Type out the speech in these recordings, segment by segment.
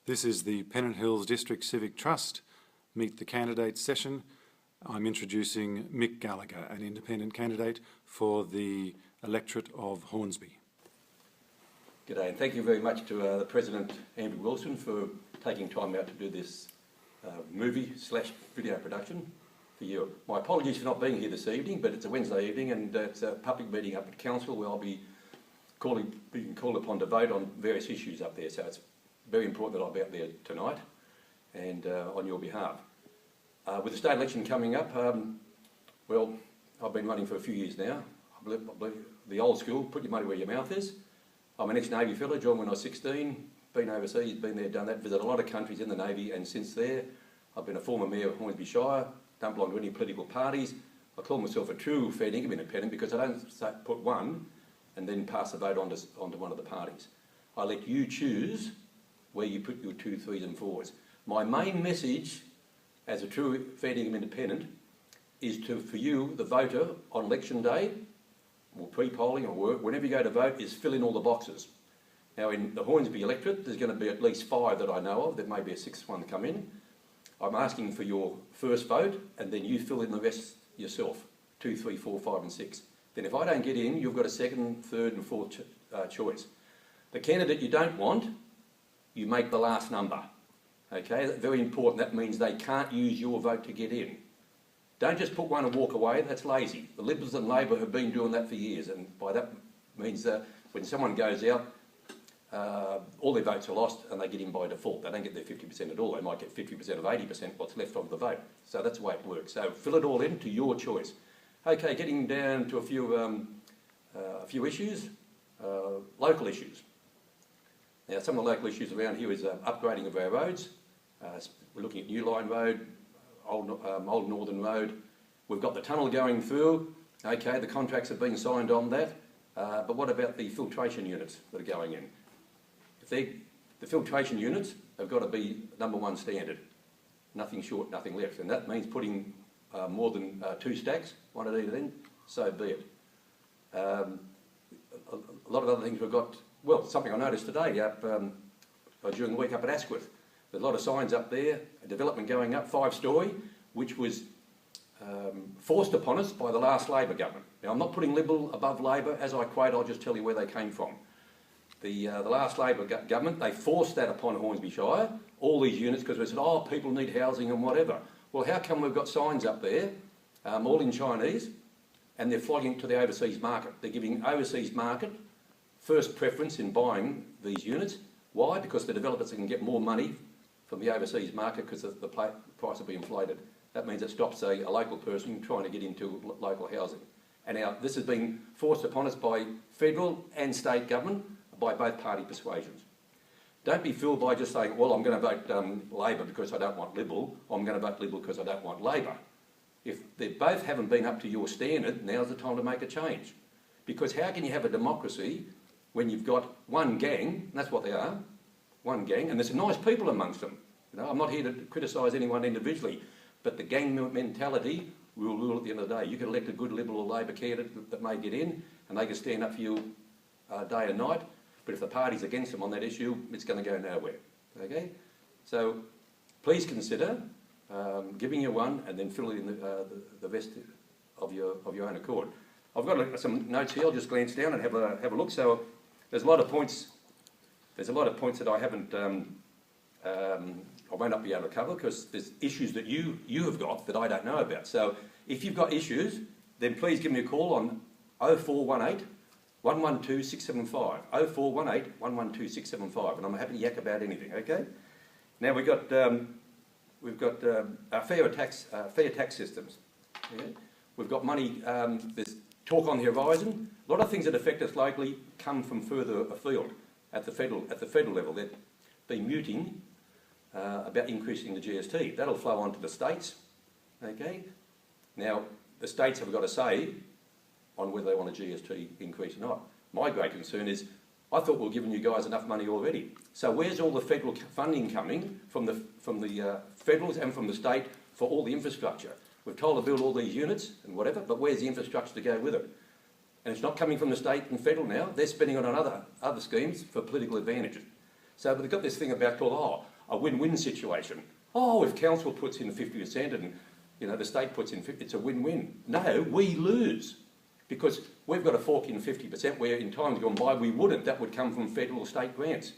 This is the Pennant Hills District Civic Trust Meet the Candidates session. I'm introducing Mick Gallagher, an independent candidate for the electorate of Hornsby. G'day, and thank you very much to the President, Andrew Wilson, for taking time out to do this movie/video production for you. My apologies for not being here this evening, but it's a Wednesday evening and it's a public meeting up at Council where I'll be being called upon to vote on various issues up there. So it's very important that I'll be up there tonight and on your behalf. With the state election coming up, well, I've been running for a few years now. I believe the old school, put your money where your mouth is. I'm an ex-Navy fellow, joined when I was 16, been overseas, been there, done that, visited a lot of countries in the Navy, and since there, I've been a former mayor of Hornsby Shire, don't belong to any political parties. I call myself a true fair dinkum independent because I don't put one and then pass the vote onto one of the parties. I let you choose where you put your 2, 3s and 4s. My main message as a true fair dinkum independent is for you, the voter, on election day, or pre-polling or whenever you go to vote, is fill in all the boxes. Now in the Hornsby electorate, there's going to be at least 5 that I know of. There may be a 6th one come in. I'm asking for your first vote and then you fill in the rest yourself, 2, 3, 4, 5 and 6. Then if I don't get in, you've got a 2nd, 3rd and 4th choice. The candidate you don't want, you make the last number. Okay, that's very important. That means they can't use your vote to get in. Don't just put one and walk away, that's lazy. The Liberals and Labor have been doing that for years, and by that means that when someone goes out, all their votes are lost and they get in by default. They don't get their 50% at all. They might get 50% of 80% what's left of the vote. So that's the way it works. So fill it all in to your choice. Okay, getting down to a few issues, local issues. Now some of the local issues around here is upgrading of our roads. We're looking at New Line Road, Old Northern Road. We've got the tunnel going through. Okay, the contracts have been signed on that. But what about the filtration units that are going in? The filtration units have got to be #1 standard. Nothing short, nothing left. And that means putting more than 2 stacks, one at either end, so be it. A lot of other things we've got, well, something I noticed today during the week up at Asquith. There's a lot of signs up there, a development going up, 5-storey, which was forced upon us by the last Labor government. Now, I'm not putting Liberal above Labor. As I quote, I'll just tell you where they came from. The last Labor government, they forced that upon Hornsby Shire, all these units, because they said, oh, people need housing and whatever. Well, how come we've got signs up there, all in Chinese, and they're flogging it to the overseas market? They're giving overseas market first preference in buying these units. Why? Because the developers can get more money from the overseas market because the price will be inflated. That means it stops a local person trying to get into local housing. And now this has been forced upon us by federal and state government, by both party persuasions. Don't be fooled by just saying, well, I'm going to vote Labor because I don't want Liberal, or I'm going to vote Liberal because I don't want Labor. If they both haven't been up to your standard, now's the time to make a change. Because how can you have a democracy when you've got one gang, and that's what they are, one gang, and there's nice people amongst them. You know, I'm not here to criticise anyone individually, but the gang mentality will rule at the end of the day. You can elect a good Liberal or Labor candidate that may get in, and they can stand up for you day and night, but if the party's against them on that issue, it's going to go nowhere. Okay? So please consider giving you one and then fill in the rest of your own accord. I've got some notes here. I'll just glance down and have a look. So there's a lot of points. There's a lot of points that I haven't. I won't be able to cover because there's issues that you have got that I don't know about. So if you've got issues, then please give me a call on 0418 112 675. 0418 112 675, and I'm happy to yak about anything. Okay. Now we've got fair tax systems. Okay? We've got money. There's talk on the horizon. A lot of things that affect us locally come from further afield at the federal level. They've been muting about increasing the GST. That'll flow on to the states. Okay. Now the states have got a say on whether they want a GST increase or not. My great concern is, I thought we were giving you guys enough money already. So where's all the federal funding coming from the federals and from the state for all the infrastructure? We're told to build all these units and whatever, but where's the infrastructure to go with it? And it's not coming from the state and federal now. They're spending it on other schemes for political advantages. So they've got this thing about called, a win-win situation. Oh, if council puts in 50% and the state puts in 50%, it's a win-win. No, we lose because we've got to fork in 50% where in times gone by we wouldn't. That would come from federal or state grants.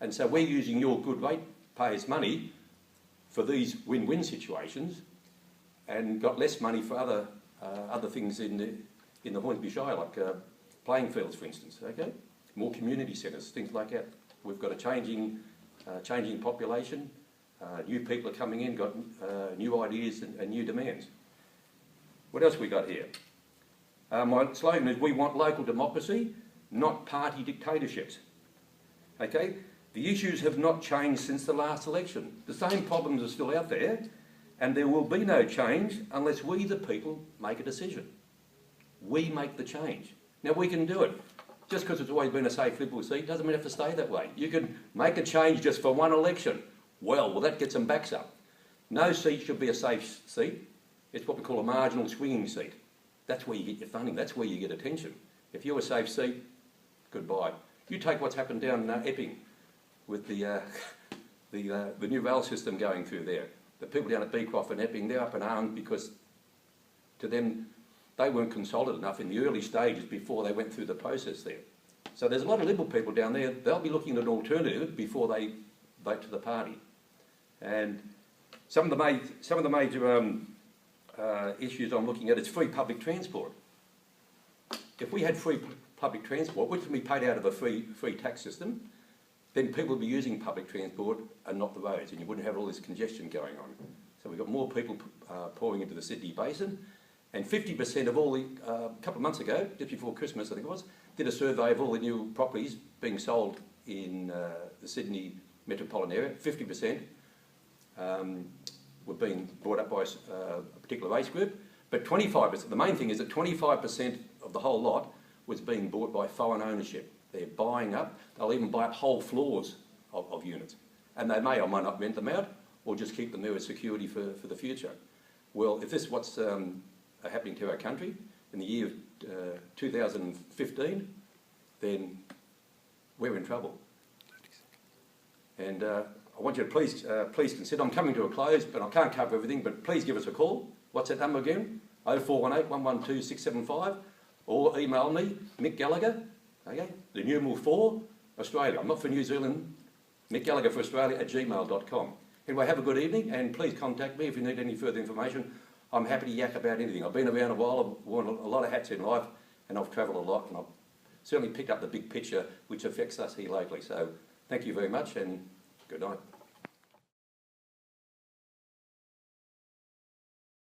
And so we're using your good ratepayers' money for these win-win situations and got less money for other things in the Hornsby Shire, like playing fields, for instance, okay? More community centres, things like that. We've got a changing population, new people are coming in, got new ideas and new demands. What else we got here? My slogan is, we want local democracy, not party dictatorships. Okay? The issues have not changed since the last election. The same problems are still out there, and there will be no change unless we, the people, make a decision. We make the change. Now, we can do it. Just because it's always been a safe Liberal seat doesn't mean it have to stay that way. You can make a change just for one election. Well, that gets some backs up. No seat should be a safe seat. It's what we call a marginal swinging seat. That's where you get your funding. That's where you get attention. If you're a safe seat, goodbye. You take what's happened down Epping with the new rail system going through there. The people down at Beecroft and Epping, they're up in arms because to them, they weren't consulted enough in the early stages before they went through the process there. So there's a lot of Liberal people down there, they'll be looking at an alternative before they vote to the party. And some of the major issues I'm looking at is free public transport. If we had free public transport, which can be paid out of a free tax system, then people would be using public transport and not the roads, and you wouldn't have all this congestion going on. So we've got more people pouring into the Sydney Basin, and 50% of all the, a couple of months ago, just before Christmas I think it was, did a survey of all the new properties being sold in the Sydney metropolitan area. 50% were being brought up by a particular race group, but 25%, the main thing is that 25% of the whole lot was being bought by foreign ownership. They're buying up, they'll even buy up whole floors of units. And they may or may not rent them out, or just keep them there as security for the future. Well, if this is what's happening to our country in the year of 2015, then we're in trouble. And I want you to please consider, I'm coming to a close, but I can't cover everything, but please give us a call. What's that number again? 0418 112 675, or email me, Mick Gallagher, okay, the numeral 4, Australia. I'm not for New Zealand, Mick Gallagher for Australia @gmail.com. Anyway, have a good evening, and please contact me if you need any further information. I'm happy to yak about anything. I've been around a while, I've worn a lot of hats in life, and I've travelled a lot, and I've certainly picked up the big picture which affects us here locally. So thank you very much, and good night.